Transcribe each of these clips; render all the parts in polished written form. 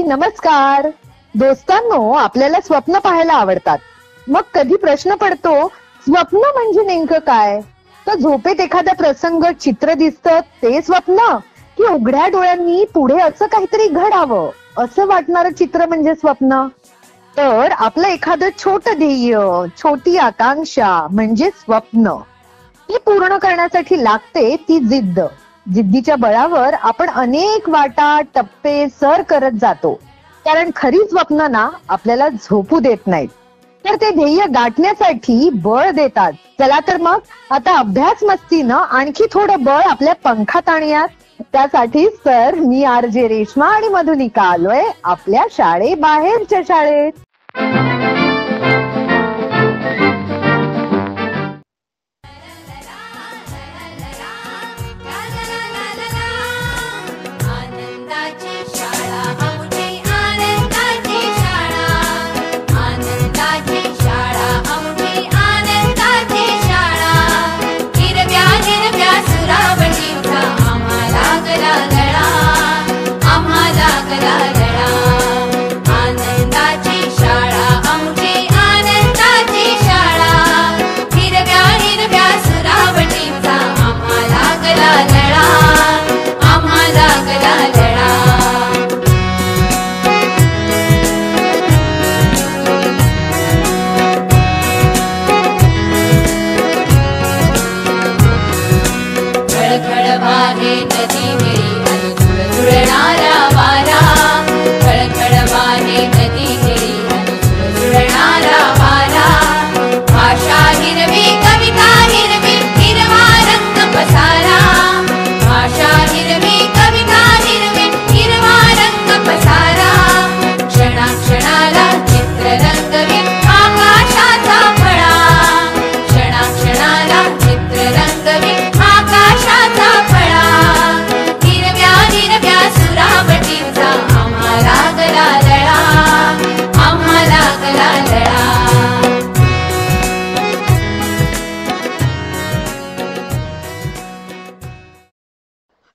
नमस्कार. दोस्तांनो, आपल्याला स्वप्न पाहायला आवडतात. मग कधी प्रश्न पडतो, स्वप्न म्हणजे नेमकं काय? तर झोपेत एखादा प्रसंग चित्र दिसतं ते स्वप्न, की उघड्या डोळ्यांनी पुढे असं काहीतरी घडावं असं वाटणारं चित्र म्हणजे स्वप्न? तर आपलं एखादं छोटं ध्येय, छोटी आकांक्षा म्हणजे स्वप्न. हे पूर्ण करण्यासाठी लागते ती जिद्द. जिद्दीच्या बळावर आपण अनेक वाटा टप्पे सर करत जातो. कारण खरी स्वप्न ना आपल्याला झोपू देत नाहीत, तर ते ध्येय गाठण्यासाठी बळ देतात. चला तर मग आता अभ्यास मस्तीनं आणखी थोडं बळ आपल्या पंखात आणूयात. त्यासाठी सर मी RJ रेश्मा आणि मधुलिका आलोय आपल्या शाळेबाहेरच्या शाळेत.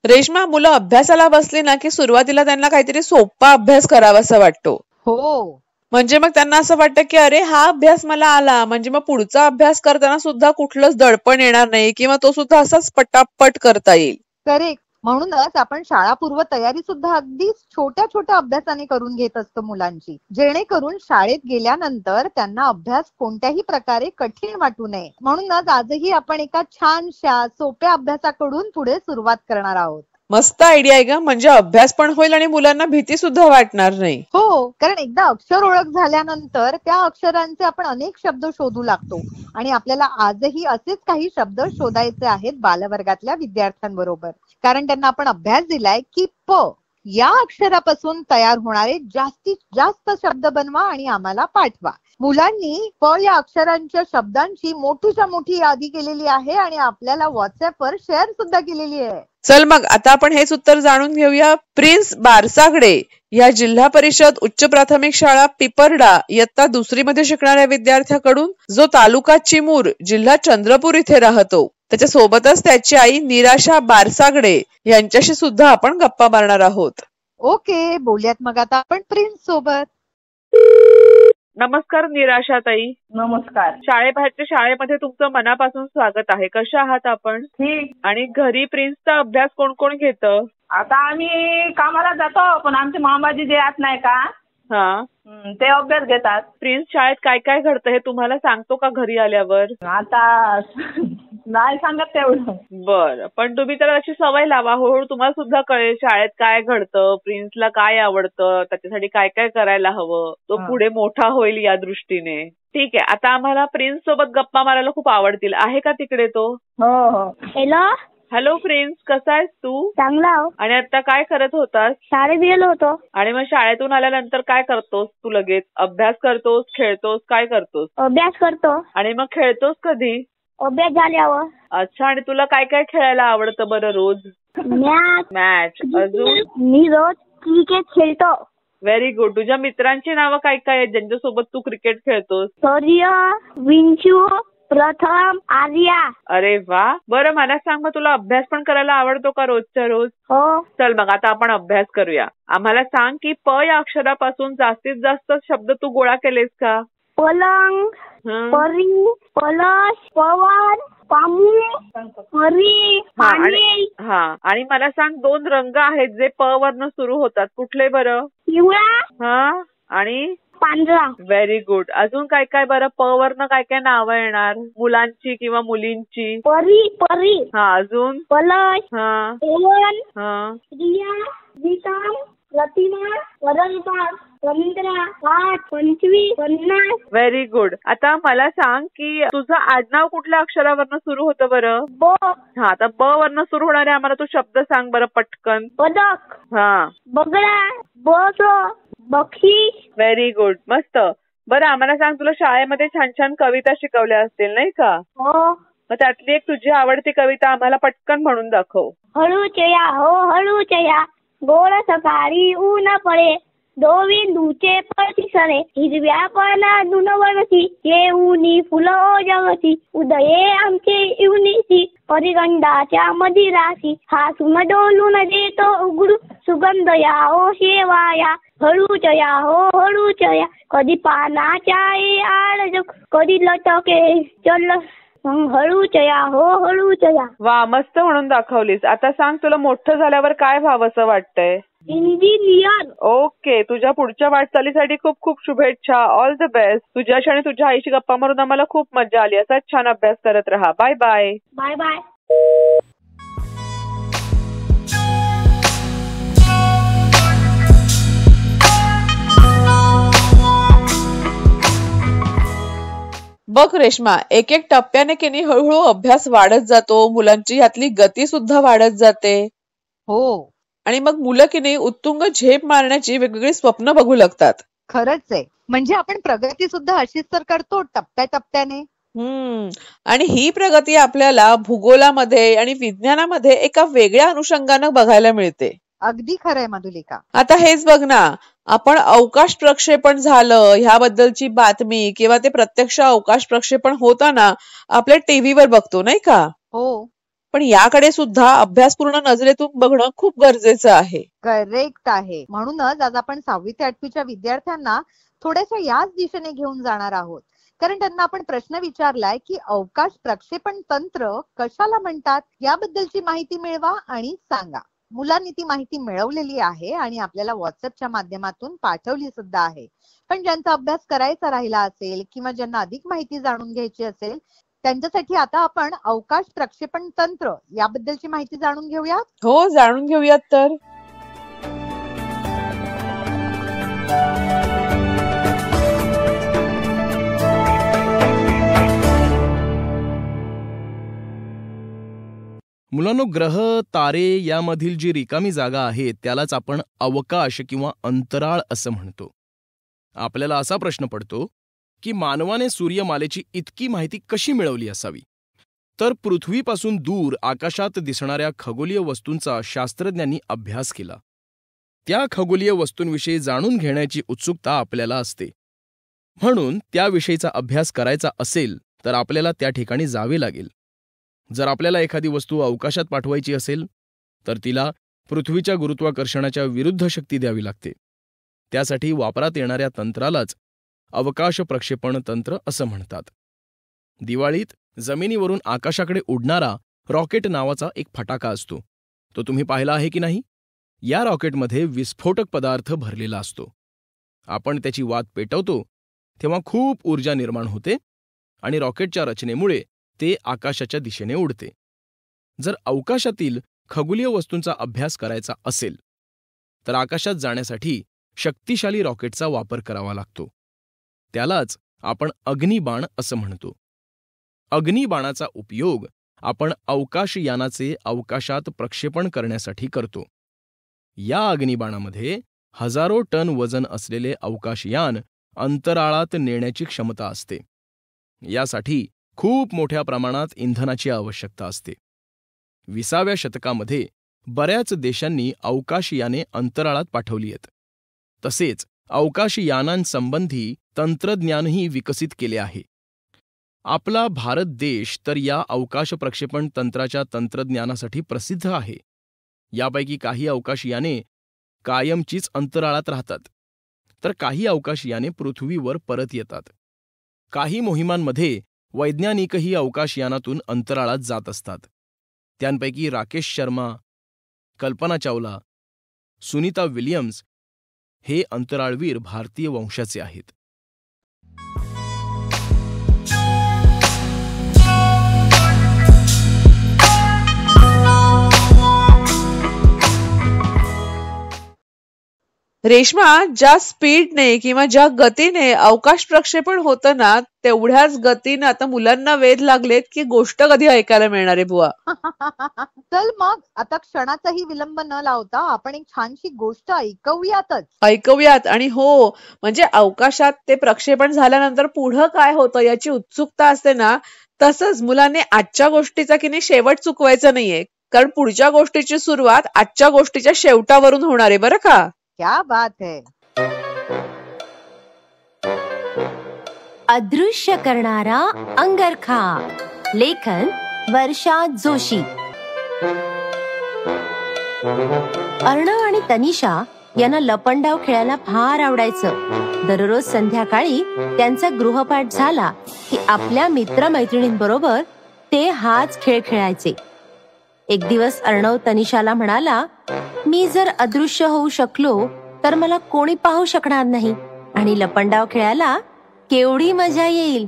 रेश्मा, मुलं अभ्यासाला बसली ना की सुरुवातीला त्यांना काहीतरी सोपा अभ्यास करावासा वाटतो. हो, म्हणजे मग त्यांना असं वाटतं की अरे हा अभ्यास मला आला, म्हणजे मग पुढचा अभ्यास करताना सुद्धा कुठलंच दडपण येणार नाही किंवा तो सुद्धा असाच पटापट करता येईल. करेक्ट. म्हणूनच आपण शाळापूर्व तयारी सुद्धा अगदी छोट्या छोट्या अभ्यासाने करून घेत असतो मुलांची, जेणेकरून शाळेत गेल्यानंतर त्यांना अभ्यास कोणत्याही प्रकारे कठीण वाटू नये. म्हणूनच आजही आपण एका छानशा सोप्या अभ्यासाकडून पुढे सुरुवात करणार आहोत. मस्त आयडिया आहे ग. म्हणजे अभ्यास पण होईल आणि मुलांना भीती सुद्धा वाटणार नाही. हो, कारण एकदा अक्षर ओळख झाल्यानंतर त्या अक्षरांचे आपण अनेक शब्द शोधू लागतो आणि आपल्याला आजही असेच काही शब्द शोधायचे आहेत बालवर्गातल्या विद्यार्थ्यांबरोबर. कारण त्यांना आपण अभ्यास दिलाय की प या अक्षरापासून तयार होणारे जास्तीत जास्त शब्द बनवा आणि आम्हाला पाठवा. मुलांनी प या अक्षरांच्या शब्दांची मोठीच्या मोठी यादी केलेली आहे आणि आपल्याला व्हॉट्सअपवर शेअर सुद्धा केलेली आहे. चल मग आता आपण हेच उत्तर जाणून घेऊया. प्रिन्स बारसागडे या जिल्हा परिषद उच्च प्राथमिक शाळा पिपरडा इयत्ता 2री मध्ये शिकणाऱ्या विद्यार्थ्याकडून, जो तालुका चिमूर जिल्हा चंद्रपूर इथे राहतो. त्याच्या सोबतच त्याची आई निराशा बारसागडे यांच्याशी सुद्धा आपण गप्पा मारणार आहोत. ओके, बोलूयात मग आता आपण प्रिन्स सोबत. नमस्कार निराशा ताई. नमस्कार. शाळेबाहेरच्या शाळेमध्ये तुमचं मनापासून स्वागत आहे. कशा आहात आपण? ठीक. आणि घरी प्रिन्सचा अभ्यास कोण कोण घेतं? आता आम्ही कामाला जातो, पण आमचे मामाजी जे आहेत नाही का, हा, ते अभ्यास घेतात. प्रिन्स शाळेत काय काय घडतं हे तुम्हाला सांगतो का घरी आल्यावर? आता नाही सांगत तेवढं. बर, पण तुम्ही तर अशी सवय लावा, हळूहळू तुम्हाला सुद्धा कळेल शाळेत काय घडतं, प्रिन्सला काय आवडतं, त्याच्यासाठी काय काय करायला हवं. तो पुढे मोठा होईल या दृष्टीने. ठीक आहे, आता आम्हाला प्रिन्स सोबत गप्पा मारायला खूप आवडतील. आहे का तिकडे तो? हो हो. हॅलो. हॅलो प्रिन्स, कसा आहेस तू? चांगला हो. आणि आता काय करत होतास? शाळेत गेलो होतो. आणि मग शाळेतून आल्यानंतर काय करतोस तू? लगेच अभ्यास करतोस, खेळतोस, काय करतोस? अभ्यास करतो. आणि मग खेळतोस कधी? अभ्यास झाल्यावर. अच्छा, आणि तुला काय काय खेळायला आवडतं बरं रोज? मॅच. अजून? मी रोज क्रिकेट खेळतो. Very good. तुझ्या मित्रांची नावं काय काय आहेत ज्यांच्यासोबत तू क्रिकेट खेळतोस? सौर्य, विंचू, प्रथम आर्या. अरे वा. बरं मला सांग, मग तुला अभ्यास पण करायला आवडतो का रोजच्या रोज? हो. चल मग आता आपण अभ्यास करूया. आम्हाला सांग की प या अक्षरापासून जास्तीत जास्त शब्द तू गोळा केलेस का? पलंग, हं. परी, पलश, पवन, पाणी, परी, पाणी, आणि मला सांग 2 रंग आहेत जे प वरनं सुरू होतात, कुठले बरं? पिवळा, आणि पांढरा. Very good. अजून काय काय बरं? प वरनं काय काय नावं येणार मुलांची किंवा मुलींची? परी, परी, अजून? पलश, पवन, हा. रिया, विक्रम, प्रतिमा, परंपरा, पंधरा, 5, 25, 50. Very good. आता मला सांग की तुझं आडनाव कुठल्या अक्षरावरनं सुरू होतं बरं? ब. आता ब वरनं सुरू होणारे आम्हाला तू शब्द सांग बरं पटकन. पदक, बगडा, बस, बक्षीस. Very good. मस्त. बरं आम्हाला सांग, तुला शाळेमध्ये छान छान कविता शिकवल्या असतील नाही का? हो. मग त्यातली एक तुझी आवडती कविता आम्हाला पटकन म्हणून दाखव. हळूचया हो हळूचया, गोड सकाळी ऊन पडे, दोविंदूचे पळती हिरव्या पानातून वरती, येऊनी फुलं जगती, उदये आमचे इवनीसी, परिगंधाच्या मदिराशी, हासून डोलून देतो उघडू, सुगंध या ओ शेवाया, हळूचया हो हळूचया, कधी पानाच्या आड कधी लटके चल, हळूचया हो हळूचया. वा, मस्त म्हणून दाखवलीस. आता सांग, तुला मोठं झाल्यावर काय व्हावं असं वाटतंय? इंजिनियर. ओके. तुझ्या पुढच्या वाटचालीसाठी खूप खूप शुभेच्छा. All the best. तुझ्याशी आणि तुझ्या आईशी गप्पा मारून आम्हाला खूप मजा आली. असाच छान अभ्यास करत राहा. Bye bye. Bye bye. बघ रेश्मा, एक एक टप्प्याने की नाही हळूहळू अभ्यास वाढत जातो, मुलांची ह्यातली गती सुद्धा वाढत जाते. हो, आणि मग मुलं की नाही उत्तुंग झेप मारण्याची वेगवेगळी स्वप्न बघू लागतात. खरंच आहे. म्हणजे आपण प्रगती सुद्धा अशीच तर करतो टप्प्याटप्प्याने. आणि ही प्रगती आपल्याला भूगोलामध्ये आणि विज्ञानामध्ये एका वेगळ्या अनुषंगानं बघायला मिळते. अगदी खरंय मधुलिका. आता हेच बघ ना, आपण अवकाश प्रक्षेपण झालं ह्याबद्दलची बातमी किंवा ते प्रत्यक्ष अवकाश प्रक्षेपण होताना आपल्या टीव्हीवर बघतो नाही का? हो, पण याकडे सुद्धा अभ्यासपूर्ण नजरेतून बघणं खूप गरजेचं आहे. करेक्ट आहे. म्हणूनच आज आपण 6वी ते 8वीच्या विद्यार्थ्यांना थोड्याशा याच दिशेने घेऊन जाणार आहोत. कारण त्यांना आपण प्रश्न विचारलाय की अवकाश प्रक्षेपण तंत्र कशाला म्हणतात, याबद्दलची माहिती मिळवा आणि सांगा. मुलांनी ती माहिती मिळवलेली आहे आणि आपल्याला व्हॉट्सअपच्या माध्यमातून पाठवली सुद्धा आहे. पण ज्यांचा अभ्यास करायचा राहिला असेल किंवा ज्यांना अधिक माहिती जाणून घ्यायची असेल, त्यांच्यासाठी आता आपण अवकाश प्रक्षेपण तंत्र याबद्दलची माहिती जाणून घेऊयात. हो, जाणून घेऊयात तर. मुलांनो, ग्रह, तारे यामधील जी रिकामी जागा आहे त्यालाच आपण अवकाश किंवा अंतराळ असं म्हणतो. आपल्याला असा प्रश्न पडतो की मानवाने सूर्यमालेची इतकी माहिती कशी मिळवली असावी? तर पृथ्वीपासून दूर आकाशात दिसणाऱ्या खगोलीय वस्तूंचा शास्त्रज्ञांनी अभ्यास केला. त्या खगोलीय वस्तूंविषयी जाणून घेण्याची उत्सुकता आपल्याला असते. म्हणून त्याविषयीचा अभ्यास करायचा असेल तर आपल्याला त्या ठिकाणी जावे लागेल. जर आपल्याला एखादी वस्तू अवकाशात पाठवायची असेल तर तिला पृथ्वीच्या गुरुत्वाकर्षणाच्या विरुद्ध शक्ती द्यावी लागते. त्यासाठी वापरात येणाऱ्या तंत्रालाच अवकाश प्रक्षेपण तंत्र असं म्हणतात. दिवाळीत जमिनीवरून आकाशाकडे उडणारा रॉकेट नावाचा एक फटाका असतो. तो तुम्ही पाहिला आहे की नाही? या रॉकेटमध्ये विस्फोटक पदार्थ भरलेला असतो. आपण त्याची वात पेटवतो तेव्हा खूप ऊर्जा निर्माण होते आणि रॉकेटच्या रचनेमुळे ते आकाशाच्या दिशेने उडते. जर अवकाशातील खगोलीय वस्तूंचा अभ्यास करायचा असेल तर आकाशात जाण्यासाठी शक्तिशाली रॉकेटचा वापर करावा लागतो. त्यालाच आपण अग्निबाण असं म्हणतो. अग्निबाणाचा उपयोग आपण अवकाशयानाचे अवकाशात प्रक्षेपण करण्यासाठी करतो. या अग्निबाणामध्ये हजारो टन वजन असलेले अवकाशयान अंतराळात नेण्याची क्षमता असते. यासाठी खूप मोठ्या प्रमाणात इंधनाची आवश्यकता असते. 20व्या शतकामध्ये बऱ्याच देशांनी अवकाशयाने अंतराळात पाठवली आहेत. तसेच अवकाशयानांसंबंधी तंत्रज्ञानही विकसित केले आहे. आपला भारत देश तर या अवकाश प्रक्षेपण तंत्राच्या तंत्रज्ञानासाठी प्रसिद्ध आहे. यापैकी काही अवकाशयाने कायमचीच अंतराळात राहतात, तर काही अवकाशयाने पृथ्वीवर परत येतात. काही मोहिमांमध्ये वैज्ञानिकही अवकाशयानातून अंतराळात जात असतात. त्यांपैकी राकेश शर्मा, कल्पना चावला, सुनीता विल्यम्स हे अंतराळवीर भारतीय वंशाचे आहेत. रेश्मा, ज्या स्पीडने किंवा ज्या गतीने अवकाश प्रक्षेपण होतं ना, तेवढ्याच गतीने आता मुलांना वेध लागलेत की गोष्ट कधी ऐकायला मिळणार आहे बुवा. चल मग आता क्षणाचाही विलंब न लावता आपण एक छानशी गोष्ट ऐकूयात. आणि हो, म्हणजे अवकाशात ते प्रक्षेपण झाल्यानंतर पुढं काय होतं याची उत्सुकता असते ना, तसंच मुलांनी आजच्या गोष्टीचा की नाही शेवट चुकवायचा नाहीये, कारण पुढच्या गोष्टीची सुरुवात आजच्या गोष्टीच्या शेवटावरून होणार आहे बरं का. क्या बात है. अदृश्य करणारा अंगरखा. लेखन वर्षा जोशी. अर्णव आणि तनिषा यांना लपंडाव खेळायला फार आवडायचं. दररोज संध्याकाळी त्यांचा गृहपाठ झाला की आपल्या मित्रमैत्रिणींबरोबर ते हाच खेळ खेळायचे. एक दिवस अर्णव तनिषाला म्हणाला, मी जर अदृश्य होऊ शकलो तर मला कोणी पाहू शकणार नाही आणि लपंडाव खेळायला केवढी मजा येईल.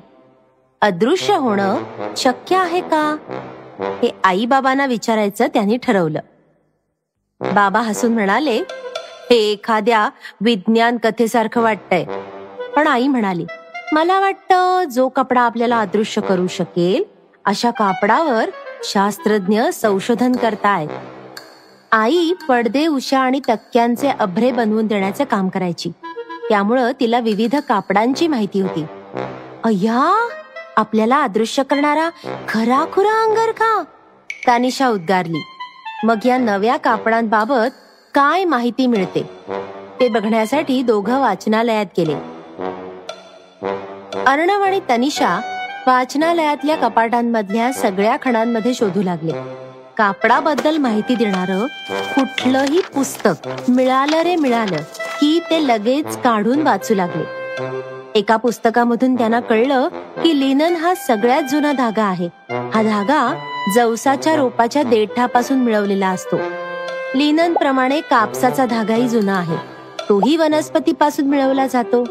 अदृश्य होणं शक्य आहे का हे आई बाबांना विचारायचं त्यांनी ठरवलं. बाबा हसून म्हणाले, हे एखाद्या विज्ञान कथेसारखं वाटतंय. पण आई म्हणाली, मला वाटतं जो कपडा आपल्याला अदृश्य करू शकेल अशा कापडावर शास्त्रज्ञ संशोधन करतायत. आई पडदे, उशा आणि तक्क्यांचे अभ्रे बनवून देण्याचे काम करायची, त्यामुळं तिला विविध कापडांची माहिती होती. अय्या, आपल्याला अदृश्य करणारा खराखुरा अंगरखा, तनिषा उद्गारली. मग या नव्या कापडांबाबत काय माहिती मिळते ते बघण्यासाठी दोघं वाचनालयात गेले. अर्णव आणि तनिषा वाचनालयातल्या कपाटांमधल्या सगळ्या खणांमध्ये शोधू लागले. कापडाबद्दल माहिती देणारं कुठलंही पुस्तक मिळालं की ते लगेच काढून वाचू लागले. एका पुस्तकामधून त्यांना कळलं की लिनन हा सगळ्यात जुना धागा आहे. हा धागा जवसाच्या रोपाच्या देठापासून मिळवलेला असतो. लिनन प्रमाणे कापसाचा धागाही जुना आहे, तोही वनस्पतीपासून मिळवला जातो.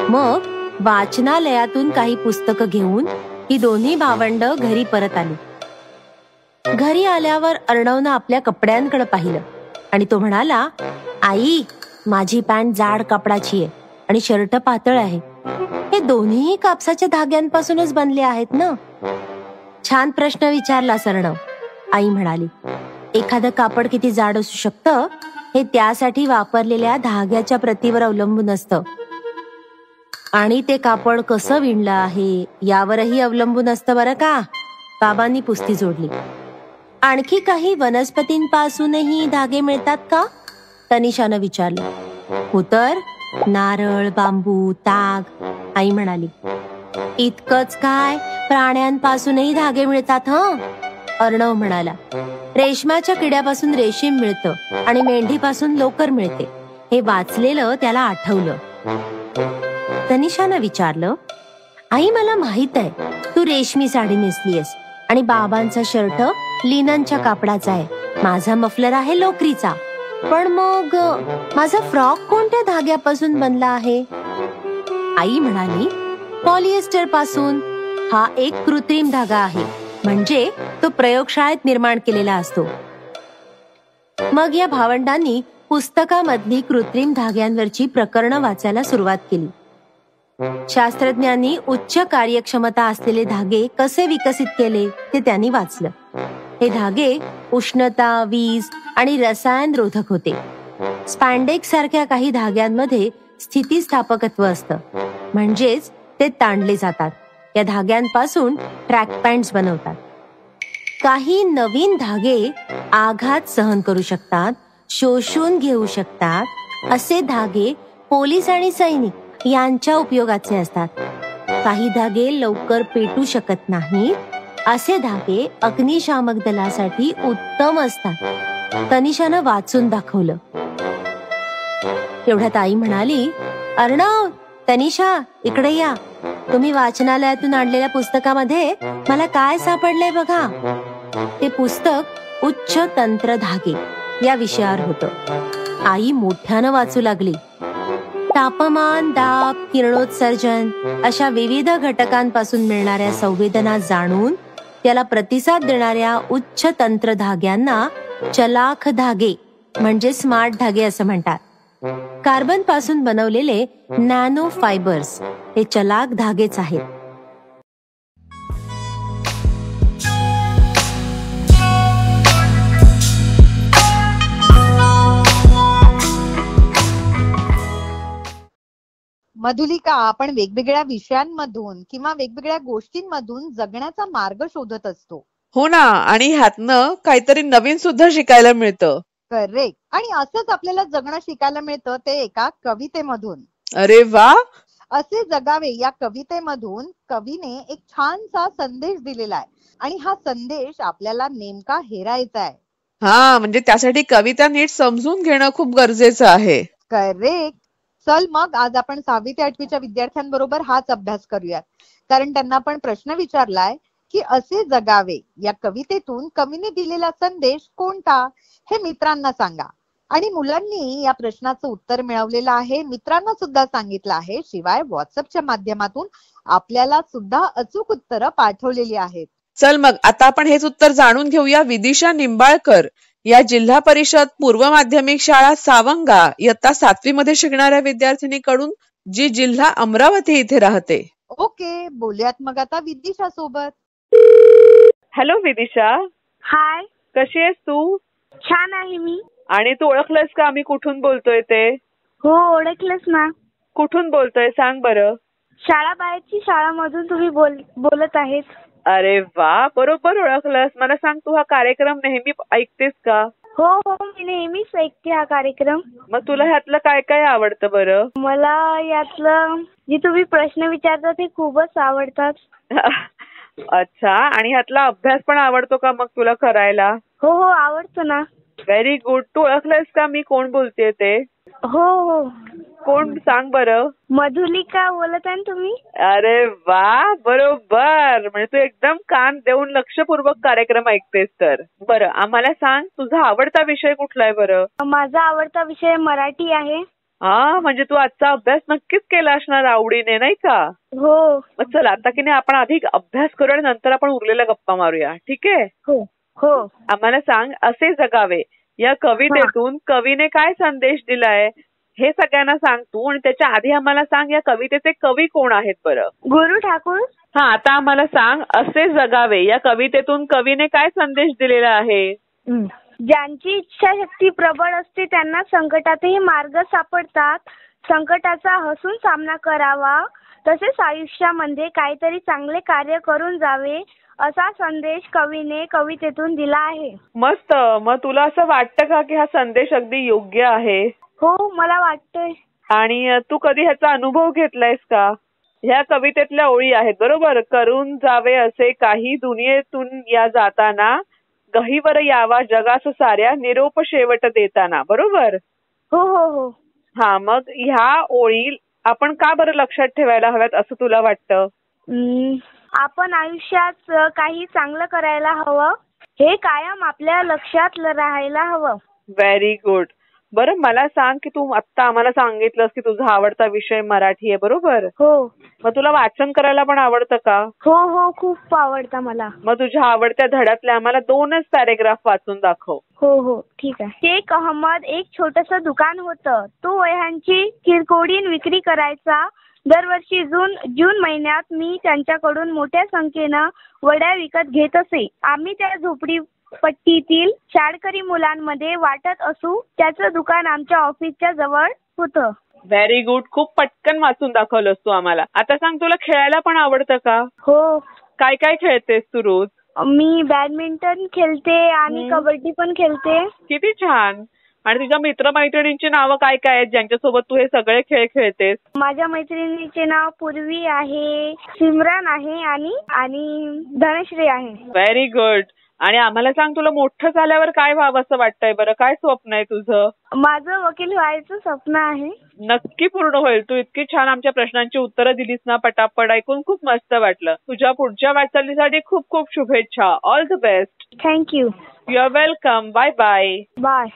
मग वाचनालयातून काही पुस्तकं घेऊन ही दोन्ही भावंड घरी परत आली. घरी आल्यावर अर्णवनं आपल्या कपड्यांकडे पाहिलं आणि तो म्हणाला, आई, माझी पॅन्ट जाड कपडाची आहे आणि शर्ट पातळ आहे. हे दोन्ही कापसाच्या धाग्यांपासूनच बनले आहेत ना. छान प्रश्न विचारला अर्णव, आई म्हणाली. एखादं कापड किती जाड असू शकतं हे त्यासाठी वापरलेल्या धाग्याच्या प्रतीवर अवलंबून असतं आणि ते कापड कसं विणलं आहे यावरही अवलंबून असतं बरं का. बाबांनी पुस्ती जोडली. आणखी काही वनस्पतींपासूनही धागे मिळतात का, तनिषानं विचारलं. हो तर, नारळ, बांबू, ताग, आई म्हणाली. इतकंच काय, प्राण्यांपासूनही धागे मिळतात हं, अर्णव म्हणाला. रेशमाच्या किड्यापासून रेशीम मिळतं आणि मेंढीपासून लोकर मिळते. हे वाचलेलं त्याला आठवलं. तनिषानं विचारलं, आई, मला माहित आहे तू रेशमी साडी नेसलीयस आणि बाबांचा शर्ट लिननच्या कापडाचा आहे, माझा मफलर आहे लोकरीचा. पण मग माझा फ्रॉक कोणत्या धाग्यापासून बनला आहे? आई म्हणाली, पॉलिएस्टर पासून. हा एक कृत्रिम धागा आहे, म्हणजे तो प्रयोगशाळेत निर्माण केलेला असतो. मग या भावंडांनी पुस्तकामधली कृत्रिम धाग्यांवरची प्रकरणं वाचायला सुरुवात केली. शास्त्रज्ञांनी उच्च कार्यक्षमता असलेले धागे कसे विकसित केले ते त्यांनी वाचलं. हे धागे उष्णता, वीज आणि रसायन रोधक होते. स्पॅन्डेक्स सारख्या काही धाग्यांमध्ये स्थितिस्थापकत्व असतं, म्हणजेच ते ताणले जातात. या धाग्यांपासून ट्रॅक पॅन्ट्स बनवतात. काही नवीन धागे आघात सहन करू शकतात, शोषून घेऊ शकतात. असे धागे पोलीस आणि सैनिक यांच्या उपयोगाचे असतात. काही धागे लवकर पेटू शकत नाहीत, असे धागे अग्निशामक दलासाठी उत्तम असतात. तनिषानं वाचून दाखवलं. तेवढ्यात आई म्हणाली, अर्णव, तनिषा, इकडे या. तुम्ही वाचनालयातून आणलेल्या पुस्तकामध्ये मला काय सापडलंय बघा. ते पुस्तक उच्च तंत्र धागे या विषयावर होतं. आई मोठ्यानं वाचू लागली. तापमान, दाब, किरणोत्सर्जन अशा विविध घटकांपासून मिळणाऱ्या संवेदना जाणून त्याला प्रतिसाद देणाऱ्या उच्च तंत्र धाग्यांना चलाख धागे म्हणजे स्मार्ट धागे असं म्हणतात. कार्बन पासून बनवलेले नॅनो फायबर्स हे चलाख धागेच आहेत. मधुलिका, आपण वेगवेगळ्या विषयांमधून किंवा वेगवेगळ्या गोष्टींमधून जगण्याचा मार्ग शोधत असतो. हो ना, आणि ह्यातनं काहीतरी नवीन सुद्धा शिकायला मिळतं. करेक्ट. आणि असंच आपल्याला जगणं शिकायला मिळतं ते एका कवितेमधून. अरे वा. असे जगावे या कवितेमधून कवीने एक छानसा संदेश दिलेला आहे आणि हा संदेश आपल्याला नेमका हेरायचा आहे. हा, म्हणजे त्यासाठी कविता नीट समजून घेणं खूप गरजेचं आहे. करेक्ट. चल मग आज आपण 6वी ते 8वीच्या विद्यार्थ्यांबरोबर हाच अभ्यास करूयात, कारण त्यांना आपण प्रश्न विचारलाय की असे जगावे या कवितेतून कवीने दिलेला संदेश कोणता हे मित्रांना सांगा. आणि मुलांनी या प्रश्नाचं उत्तर मिळवलेलं आहे, मित्रांना सुद्धा सांगितलं आहे. शिवाय व्हॉट्सअपच्या माध्यमातून आपल्याला सुद्धा अचूक उत्तरं पाठवलेली आहेत. चल मग आता आपण हेच उत्तर जाणून घेऊया विदिशा निंबाळकर या जिल्हा परिषद पूर्व माध्यमिक शाळा सावंगा इयत्ता 7वी मध्ये शिकणाऱ्या विद्यार्थिनीकडून, जी जिल्हा अमरावती इथे राहते. ओके, बोलूयात मग आता विदिशा सोबत. हॅलो विदिशा. हाय, कशी आहेस तू? छान आहे मी. आणि तू ओळखलंस का आम्ही कुठून बोलतोय ते? हो, ओळखलंच ना. कुठून बोलतोय सांग बरं. शाळाबाहेरची शाळामधून तुम्ही बोलत आहेत. अरे वा, बरोबर ओळखलंस. मला सांग, तू हा कार्यक्रम नेहमी ऐकतेस का? हो हो, मी नेहमीच ऐकते हा कार्यक्रम. मग तुला ह्यातलं काय काय आवडतं बरं? मला यातलं जे तुम्ही प्रश्न विचारता ते खूपच आवडतात. अच्छा, आणि ह्यातला अभ्यास पण आवडतो का मग तुला करायला? हो हो, आवडतो ना. Very good. तू ओळखलंस का मी कोण बोलतेय ते? हो हो. कोण सांग बरं. मधुलिका बोलत आहे तुम्ही? अरे वा, बरोबर. म्हणजे तू एकदम कान देऊन लक्षपूर्वक कार्यक्रम ऐकतेस तर. बरं, आम्हाला सांग, तुझा आवडता विषय कुठला आहे बरं? माझा आवडता विषय मराठी आहे. हा, म्हणजे तू आजचा अभ्यास नक्कीच केला असणार आवडीने, नाही का? हो. मग चल आता की नाही आपण आधी अभ्यास करू आणि नंतर आपण उरलेल्या गप्पा मारूया, ठीक आहे? हो हो. आम्हाला सांग, असे जगावे या कवितेतून कवीने काय संदेश दिलाय हे सगळ्यांना सांग तू. आणि त्याच्या आधी आम्हाला सांग, या कवितेचे कवी कोण आहेत बरं? गुरु ठाकूर. हा, आता आम्हाला सांग, असे जगावे या कवितेतून कवीने काय संदेश दिलेला आहे? ज्यांची इच्छाशक्ती प्रबळ असते त्यांना संकटातही मार्ग सापडतात. संकटाचा हसून सामना करावा, तसेच आयुष्यामध्ये काहीतरी चांगले कार्य करून जावे, असा संदेश कवीने कवितेतून दिला आहे. मस्त. मग तुला असं वाटतं का की हा संदेश अगदी योग्य आहे? हो, मला वाटतंय. आणि तू कधी ह्याचा अनुभव घेतलायस का? ह्या कवितेतल्या ओळी आहेत बरोबर. करून जावे असे काही दुनियेतून या जाताना, गहीवर यावा जगास साऱ्या निरोप शेवट देताना, बरोबर? हो हो हो. हा, मग ह्या ओळी आपण का बरं लक्षात ठेवायला हव्यात असं तुला वाटतं? आपण आयुष्यात काही चांगलं करायला हवं, हे कायम आपल्या लक्षात राहायला हवं. Very good. बरं, मला सांग की तू आत्ता आम्हाला सांगितलंस की तुझा आवडता विषय मराठी आहे, बरोबर? हो. मग तुला वाचन करायला पण आवडतं का? हो हो, खूप आवडतं मला. मग तुझ्या आवडत्या धड्यातले आम्हाला 2च पॅरेग्राफ वाचून दाखव. हो हो, ठीक आहे. शेख अहमद एक छोटंसं दुकान होतं. तो वह्यांची किरकोळी विक्री करायचा. दरवर्षी जून महिन्यात मी त्यांच्याकडून मोठ्या संख्येनं वड्या विकत घेत असे. आम्ही त्या झोपडपट्टीतील शाळकरी मुलांमध्ये वाटत असू. त्याचं दुकान आमच्या ऑफिसच्या जवळ होतं. Very good. खूप पटकन वाचून दाखवलंस तू आम्हाला. आता सांग, तुला खेळायला पण आवडतं का? हो. काय काय खेळतेस तू रोज? मी बॅडमिंटन खेळते आणि कबड्डी पण खेळते. किती छान. आणि तुझ्या मित्रमैत्रिणींची नावं काय काय आहेत ज्यांच्यासोबत तू हे सगळे खेळ खेळतेस? माझ्या मैत्रिणीचे नाव पूर्वी आहे, सिमरन आहे आणि धनश्री आहे. Very good. आणि आम्हाला सांग, तुला मोठं झाल्यावर काय व्हावं असं वाटतंय बरं? काय स्वप्न आहे तुझं? माझं वकील व्हायचं स्वप्न आहे. नक्की पूर्ण होईल. तू इतकी छान आमच्या प्रश्नांची उत्तरं दिलीस ना पटापट, ऐकून खूप मस्त वाटलं. तुझ्या पुढच्या वाटचालीसाठी खूप खूप शुभेच्छा. All the best. Thank you. You are welcome. Bye bye. Bye.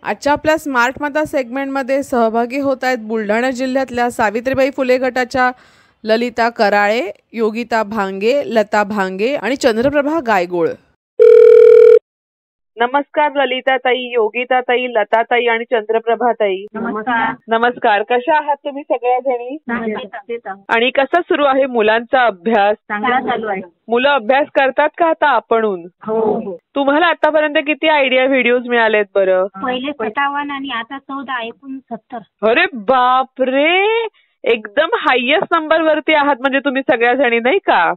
आजच्या आपल्या स्मार्ट माता सेगमेंटमध्ये सहभागी होत आहेत बुलढाणा जिल्ह्यातल्या सावित्रीबाई फुले गटाच्या ललिता कराळे, योगिता भांगे, लता भांगे आणि चंद्रप्रभा गायगोळ. नमस्कार ललिताताई, योगिताताई, लताताई आणि चंद्रप्रभाताई. नमस्कार. कशा आहात तुम्ही सगळ्या जणी? आणि कसा सुरू आहे मुलांचा अभ्यास? चांगला चालू आहे. मुलं अभ्यास करतात का आता आपणहून? हो. तुम्हाला आतापर्यंत किती आयडिया व्हिडिओज मिळालेत बरं? पहिले 57 आणि आता 14, एकूण 70. अरे बापरे, एकदम हायएस्ट नंबर वरती आहात म्हणजे तुम्ही सगळ्या जणी, नाही का?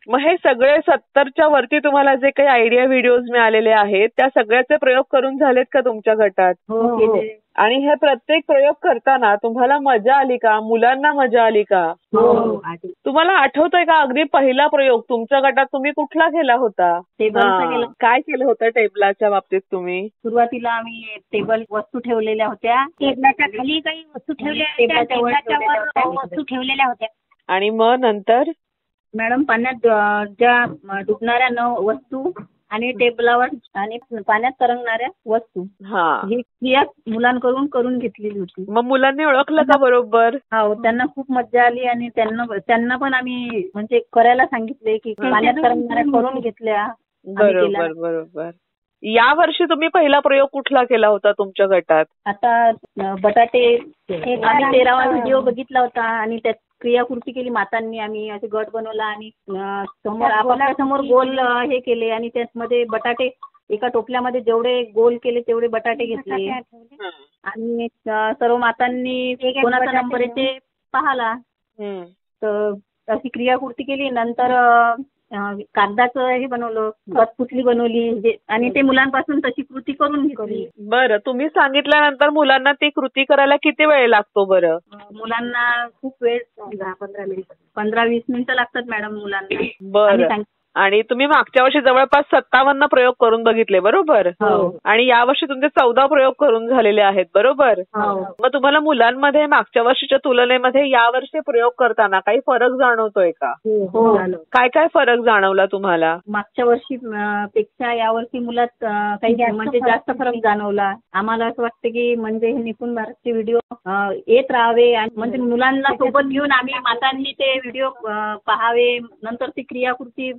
मग हे सगळे 70च्या वरती तुम्हाला जे काही आयडिया व्हिडिओज मिळालेले आहेत त्या सगळ्याचे प्रयोग करून झालेत का तुमच्या गटात? हो. आणि हे प्रत्येक प्रयोग करताना तुम्हाला मजा आली का? मुलांना मजा आली का? हो. तुम्हाला आठवतंय का अगदी पहिला प्रयोग तुमच्या गटात तुम्ही कुठला केला होता? टेबलचा केला. काय केलं होतं टेबलाच्या बाबतीत तुम्ही? सुरुवातीला आम्ही टेबल वस्तू ठेवलेल्या होत्या. टेबलाच्या खाली काही वस्तू ठेवल्या होत्या, टेबलाच्या वर वस्तू ठेवलेल्या होत्या. आणि मग नंतर मॅडम पाण्यात ज्या डुबणाऱ्या वस्तू आणि टेबलावर आणि पाण्यात तरंगणाऱ्या वस्तू, ही क्रिया मुलांकडून करून घेतलेली होती. मग मुलांनी ओळखलं का बरोबर? हो, त्यांना खूप मजा आली आणि त्यांना पण आम्ही म्हणजे करायला सांगितले की पाण्यात तरंगणाऱ्या करून घेतल्या. बरोबर. या वर्षी तुम्ही पहिला प्रयोग कुठला केला होता तुमच्या गटात? आता बटाटे आम्ही 13वा व्हिडिओ बघितला होता आणि त्यात क्रियाकृती केली मातांनी. आम्ही असे गट बनवला आणि समोर आपल्या समोर गोल हे केले आणि त्यामध्ये बटाटे एका टोपल्यामध्ये जेवढे गोल केले तेवढे बटाटे घेतले आणि सर्व मातांनी कोणाचा नंबर येते पाहाला. तर अशी क्रियाकृती केली. नंतर कागदाचं हे बनवलं, कठपुतली बनवली आणि ते मुलांपासून तशी कृती करून घेतली. बरं, तुम्ही सांगितल्यानंतर मुलांना ती कृती करायला किती वेळ लागतो बरं? मुलांना खूप वेळ, 15-20 मिनिटं लागतात मॅडम मुलांना. बरं. आणि तुम्ही मागच्या वर्षी जवळपास 57 प्रयोग करून बघितले बरोबर? आणि यावर्षी तुमचे 14 प्रयोग करून झालेले आहेत बरोबर? मग तुम्हाला मुलांमध्ये मागच्या वर्षीच्या तुलनेमध्ये यावर्षी प्रयोग करताना काही फरक जाणवतोय का? काय काय फरक जाणवला तुम्हाला? मागच्या वर्षी पेक्षा यावर्षी मुलात काही म्हणजे जास्त फरक जाणवला. आम्हाला असं वाटतं की म्हणजे हे निपुण भारतचे व्हिडिओ येत राहावे आणि म्हणजे मुलांना सोबत घेऊन आम्ही मातांनी ते व्हिडिओ पाहावे. नंतर ती क्रियाकृती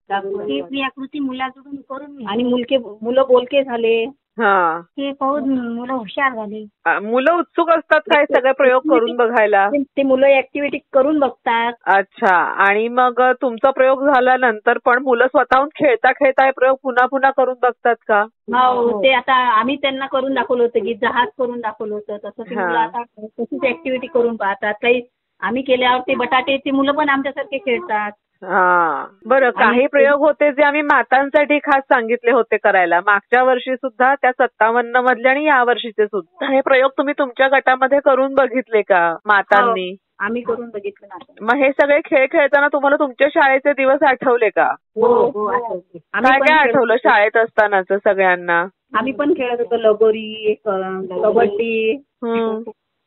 क्रियाकृती मुलाकडून करून आणि मुलं बोलके झाले. हे पाहून मुलं हुशार झाली. मुलं उत्सुक असतात काय सगळे प्रयोग करून बघायला? ते मुलं ऍक्टिव्हिटी करून बघतात. अच्छा. आणि मग तुमचा प्रयोग झाल्यानंतर पण मुलं स्वतःहून खेळता खेळता हे प्रयोग पुन्हा पुन्हा करून बघतात का? हो. ते आता आम्ही त्यांना करून दाखवलं होतं की जहाज करून दाखवलं होतं तसं ते मुलं आता तशीच ऍक्टिव्हिटी करून पाहतात. काही आम्ही केल्यावर ते बटाटे ते मुलं पण आमच्यासारखे खेळतात. बरं. काही प्रयोग होते जे आम्ही मातांसाठी खास सांगितले होते करायला मागच्या वर्षी सुद्धा, त्या 57 मधले आणि या वर्षीचे सुद्धा. हे प्रयोग तुम्ही तुमच्या गटामध्ये करून बघितले का मातांनी? आम्ही करून बघितले ना. मग हे सगळे खेळ खेळताना तुम्हाला तुमच्या शाळेचे दिवस आठवले का? हो. काय काय आठवलं शाळेत असतानाच सगळ्यांना? आम्ही पण खेळत होतो लगोरी, कबड्डी,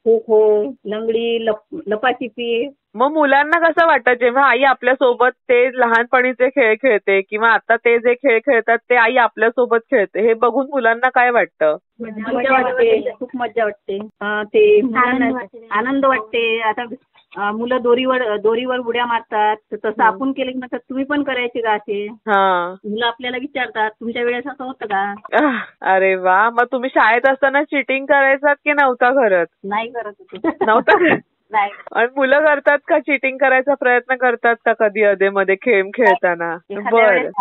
खो खो, लंगडी, लपाछपी. मग मुलांना कसं वाटतं जेव्हा आई आपल्यासोबत ते लहानपणीचे खेळ खेळते किंवा आता ते जे खेळ खेळतात ते आई आपल्यासोबत खेळते, हे बघून मुलांना काय वाटतं? मजा वाटते, खूप मजा वाटते. ते आनंद वाटते. आता मुलं दोरीवर उड्या मारतात, तसं आपण केलं की म्हणतात तुम्ही पण करायचे का असे? मुलं आपल्याला विचारतात तुमच्या वेळेस असं होतं का? अरे वा. मग तुम्ही शाळेत असताना चिटिंग करायचात की नव्हता करत? नाही करत होतो. नव्हता. नाही आणि मुलं करतात का, चिटिंग करायचा प्रयत्न करतात का कधी अधेमध्ये गेम खेळताना? एखाद्या बर वेळेस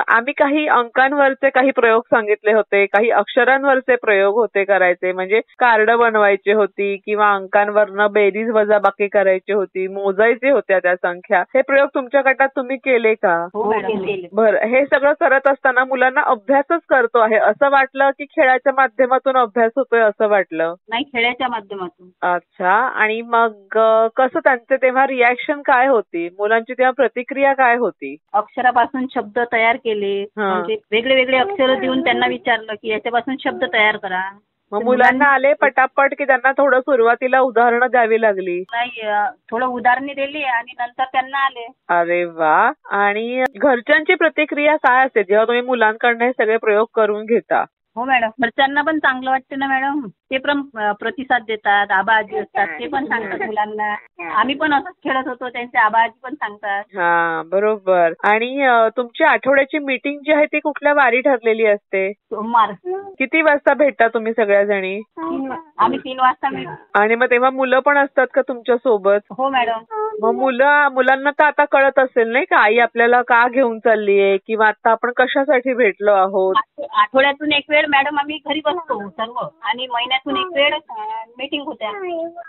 आम्ही काही अंकांवरचे काही प्रयोग सांगितले होते, काही अक्षरांवरचे प्रयोग होते करायचे, म्हणजे कार्ड बनवायची होती किंवा अंकांवरनं बेरीज वजाबाकी करायची होती, मोजायची होत्या त्या संख्या. हे प्रयोग तुमच्या गटात तुम्ही केले का? हो मॅडम केले. बरं, हे सगळं करत असताना मुलांना अभ्यासच करतो आहे असं वाटलं की खेळाच्या माध्यमातून अभ्यास होतोय असं वाटलं? नाही, खेळाच्या माध्यमातून. अच्छा. आणि मग कसं त्यांचे तेव्हा रिॲक्शन काय होती, मुलांची तेव्हा प्रतिक्रिया काय होती? अक्षरापासून शब्द तयार केले, म्हणजे वेगळे वेगळे अक्षर देऊन त्यांना विचारलं की याच्यापासून शब्द तयार करा. मग मुलांना आले पटापट की त्यांना थोडं सुरुवातीला उदाहरणं द्यावी लागली? नाही, थोडं उदाहरणे दिली आणि नंतर त्यांना आले. अरे वा. आणि घरच्यांची प्रतिक्रिया काय असते जेव्हा तुम्ही मुलांकडनं हे सगळे प्रयोग करून घेता? हो मॅडम, घरच्यांना पण चांगलं वाटते ना मॅडम. ते पण प्रतिसाद देतात, आबाजी असतात, ते पण सांगतात मुलांना. आम्ही पण असंच खेळत होतो, त्यांचे आबाजी पण सांगतात. हा बरोबर. आणि तुमची आठवड्याची मीटिंग जी आहे ती कुठल्या वारी ठरलेली असते? सोमवार. किती वाजता भेटता तुम्ही सगळ्या जणी? आम्ही 3 वाजता भेटू. आणि मग तेव्हा मुलं पण असतात का तुमच्या सोबत? हो मॅडम. मग मुलांना तर आता कळत असेल नाही का, आई आपल्याला का घेऊन चाललीये किंवा आता आपण कशासाठी भेटलो आहोत? आठवड्यातून एक वेळ मॅडम आम्ही घरी बसतो सर्व, आणि महिन्यातून एक वेळ मीटिंग होत्या.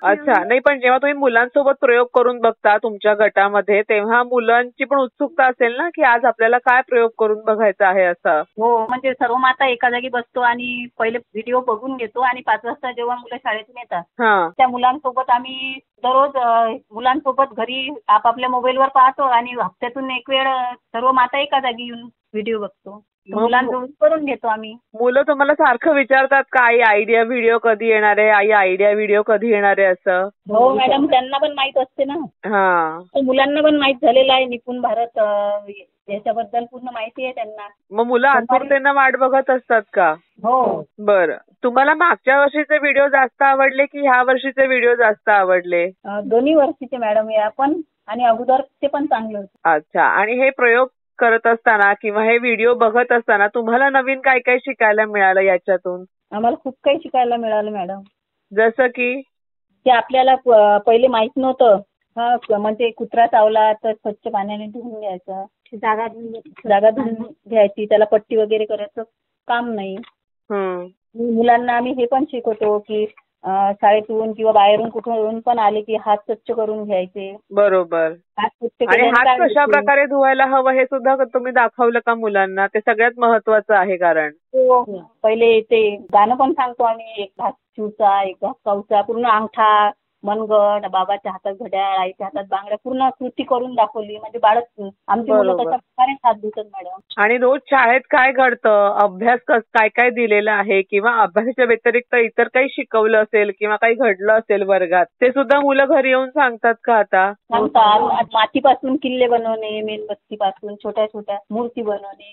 अच्छा. नाही, पण जेव्हा तुम्ही मुलांसोबत प्रयोग करून बघता तुमच्या गटामध्ये तेव्हा मुलांची पण उत्सुकता असेल ना की आज आपल्याला काय प्रयोग करून बघायचा आहे असं? हो, म्हणजे सर्व माता एका जागी बसतो आणि पहिले व्हिडिओ बघून घेतो आणि 5 वाजता जेव्हा मुलं शाळेतून येतात त्या मुलांसोबत आम्ही दररोज मुलांसोबत घरी आपापल्या मोबाईलवर पाहतो आणि हप्त्यातून एक वेळ सर्व माता एका जागी येऊन व्हिडिओ बघतो. मुलांसोबत करून घेतो आम्ही. मुलं तुम्हाला सारखं विचारतात का आई आयडिया व्हिडिओ कधी येणार आहे, आई आयडिया व्हिडिओ कधी येणार आहे असं? हो मॅडम, त्यांना पण माहित असते ना. मुलांना पण माहित झालेलं आहे निपुण भारत याच्याबद्दल पूर्ण माहिती आहे त्यांना. मग मुलं आतुरतेनं वाट बघत असतात का? हो. बरं. तुम्हाला मागच्या वर्षीचे व्हिडिओ जास्त आवडले की ह्या वर्षीचे व्हिडिओ जास्त आवडले? दोन्ही वर्षीचे मॅडम, या पण आणि अगोदरचे पण चांगले होते. अच्छा. आणि हे प्रयोग करत असताना किंवा हे व्हिडिओ बघत असताना तुम्हाला नवीन काय काय शिकायला मिळालं याच्यातून? आम्हाला खूप काही शिकायला मिळालं मॅडम. जसं की? ते आपल्याला पहिले माहित नव्हतं. म्हणजे कुत्रा चावला तर स्वच्छ पाण्याने धुवून घ्यायचा, जागा धुवून घ्यायची, त्याला पट्टी वगैरे करायचं काम नाही. मुलांना आम्ही हे पण शिकवतो की शाळेतून किंवा बाहेरून कुठून पण आले की हात स्वच्छ करून घ्यायचे. बरोबर. आणि हात कशा प्रकारे धुवायला हवं हे सुद्धा तुम्ही दाखवलं का मुलांना? ते सगळ्यात महत्वाचं आहे. कारण पहिले ते गाणं पण सांगतो आम्ही, एक घास चिवचा, एक घास काऊचा, पूर्ण अंगठा, मनगट, बाबाच्या हातात घड्याळ, आईच्या हातात बांगड्या, पूर्ण कृती करून दाखवली. म्हणजे बाळक आमची मुलं तशा प्रकारे हात धुतात मॅडम. आणि रोज शाळेत काय घडतं, अभ्यास काय काय दिलेला आहे किंवा अभ्यासाच्या व्यतिरिक्त इतर काही शिकवलं असेल किंवा काही घडलं असेल वर्गात, ते सुद्धा मुलं घरी येऊन सांगतात का आता? सांगतात. मातीपासून किल्ले बनवणे, मेणबत्तीपासून छोट्या छोट्या मूर्ती बनवणे,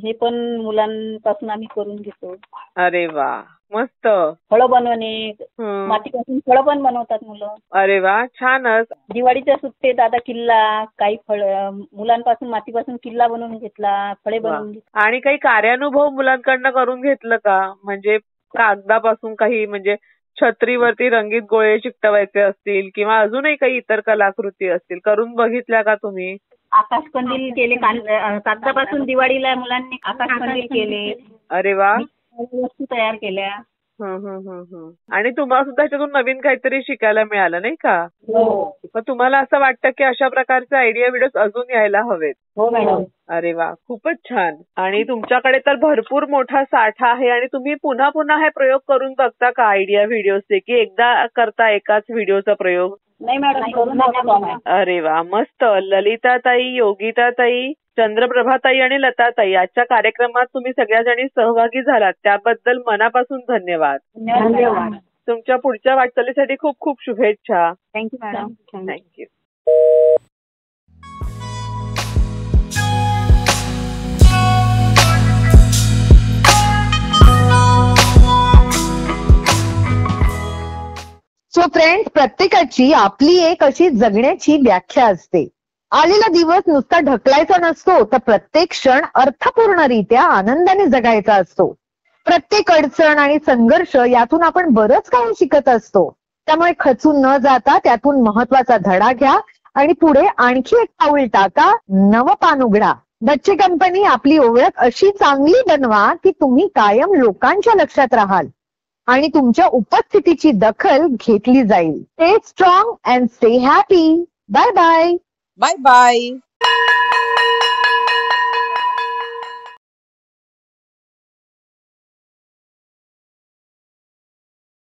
हे पण मुलांपासून आम्ही करून घेतो. अरे वा, मस्त. फळं बनवणे, मातीपासून फळं पण बनवतात मुलं. अरे वा, छानच. दिवाळीच्या सुट्टीत आता किल्ला, काही फळं मुलांपासून मातीपासून किल्ला बनवून घेतला, फळे बनवून घेतली. आणि काही कार्यानुभव मुलांकडनं करून घेतलं का? म्हणजे कागदापासून काही, म्हणजे छत्रीवरती रंगीत गोळे चिकटवायचे असतील किंवा अजूनही काही इतर कलाकृती असतील, करून बघितल्या का तुम्ही? आकाशकंदील केले, कागदापासून दिवाळीला मुलांनी आकाशकंदील केले. अरे वा, वस्तू तयार केल्या. आणि तुम्हाला सुद्धा त्याच्यातून नवीन काहीतरी शिकायला मिळालं नाही का? हो. मग तुम्हाला असं वाटतं की अशा प्रकारचे आयडिया व्हिडिओ अजून यायला हवेत? हो मॅडम. अरे वा, खूपच छान. आणि तुमच्याकडे तर भरपूर मोठा साठा आहे आणि तुम्ही पुन्हा पुन्हा हे प्रयोग करून बघता का आयडिया व्हिडिओचे, की एकदा करता एकाच व्हिडिओचा प्रयोग? नाही मॅडम. अरे वा, मस्त. ललिताताई, योगिताताई, चंद्रप्रभाताई आणि लताताई आजच्या कार्यक्रमात तुम्ही सगळ्या जणी सहभागी झालात त्याबद्दल मनापासून धन्यवाद. धन्यवाद. तुमच्या पुढच्या वाटचालीसाठी खूप खूप शुभेच्छा. Thank you madam. Thank you. So friends, प्रत्येकाची आपली एक अशी जगण्याची व्याख्या असते. आलेला दिवस नुसता ढकलायचा नसतो, तर प्रत्येक क्षण अर्थपूर्णरित्या आनंदाने जगायचा असतो. प्रत्येक अडचण आणि संघर्ष यातून आपण बरंच काही शिकत असतो. त्यामुळे खचून न जाता त्यातून महत्वाचा धडा घ्या आणि पुढे आणखी एक पाऊल टाका, नवं पान उघडा. बच्चे कंपनी आपली ओळख अशी चांगली बनवा की तुम्ही कायम लोकांच्या लक्षात राहाल आणि तुमच्या उपस्थितीची दखल घेतली जाईल. Stay strong and stay happy. Bye bye. Bye bye.